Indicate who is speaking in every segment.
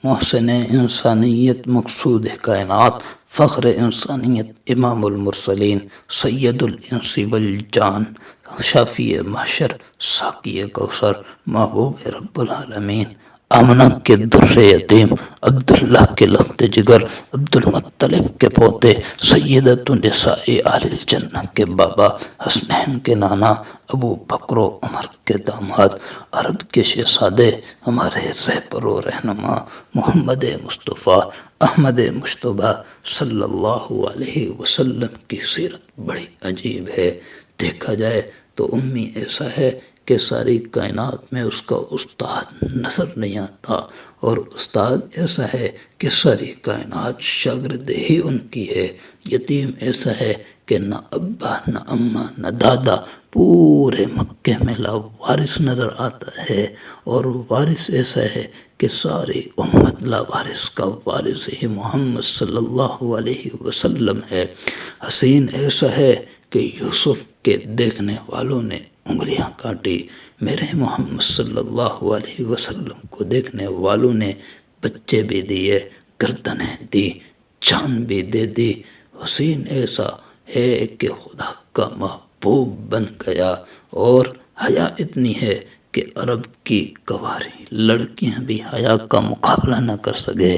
Speaker 1: محسن انسانیت مقصود کائنات فخر انسانیت امام المرسلین سید الانس والجان شافی محشر ساقی کوثر محبوب رب العالمین آمنہ کے در یتیم عبداللہ کے لخت جگر عبد المطلب کے پوتے سیدۃ النساء اہل الجنہ کے بابا حسنین کے نانا ابو بکر و عمر کے داماد عرب کے شہزادے ہمارے رہبر و رہنما محمد مصطفیٰ احمد مجتبیٰ صلی اللہ علیہ وسلم کی سیرت بڑی عجیب ہے۔ دیکھا جائے تو امی ایسا ہے کہ ساری کائنات میں اس کا استاد نظر نہیں آتا، اور استاد ایسا ہے کہ ساری کائنات شاگرد ہی ان کی ہے۔ یتیم ایسا ہے کہ نہ ابا نہ اماں نہ دادا، پورے مکے میں لا وارث نظر آتا ہے، اور وارث ایسا ہے کہ ساری امت لا وارث کا وارث ہی محمد صلی اللہ علیہ وسلم ہے۔ حسین ایسا ہے کہ یوسف کے دیکھنے والوں نے انگلیاں کاٹی، میرے محمد صلی اللہ علیہ وسلم کو دیکھنے والوں نے بچے بھی دیے، گردنیں دی، جان بھی دے دی۔ حسین ایسا ہے کہ خدا کا محبوب بن گیا، اور حیا اتنی ہے کہ عرب کی کنواری لڑکیاں بھی حیا کا مقابلہ نہ کر سکے۔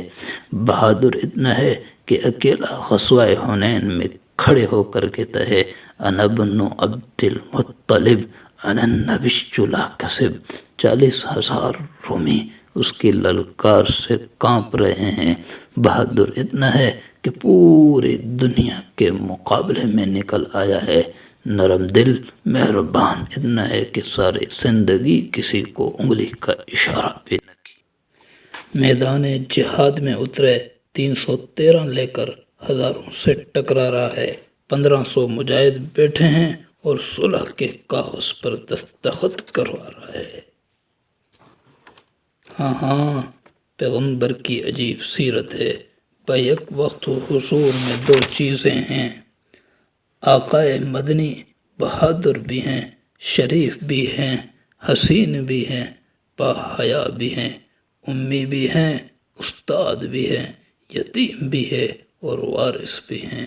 Speaker 1: بہادر اتنا ہے کہ اکیلا غزوہ حنین میں کھڑے ہو کر کہتا ہے انا ابن عبد المطلب انا النبی لا کذب۔ 40,000 رومی اس کی للکار سے کانپ رہے ہیں۔ بہادر اتنا ہے کہ پوری دنیا کے مقابلے میں نکل آیا ہے۔ نرم دل مہربان اتنا ہے کہ ساری زندگی کسی کو انگلی کا اشارہ بھی نہ کی۔ میدان جہاد میں اترے 313 لے کر ہزاروں سے ٹکرا رہا ہے۔ 1500 مجاہد بیٹھے ہیں اور صلح کے کاغذ پر دستخط کروا رہا ہے۔ ہاں پیغمبر کی عجیب سیرت ہے۔ بیک وقت حضور میں 2 چیزیں ہیں، آقائے مدنی بہادر بھی ہیں، شریف بھی ہیں، حسین بھی ہیں، باحیا بھی ہیں، امی بھی ہیں، استاد بھی ہیں، یتیم بھی ہے اور وارث بھی ہیں۔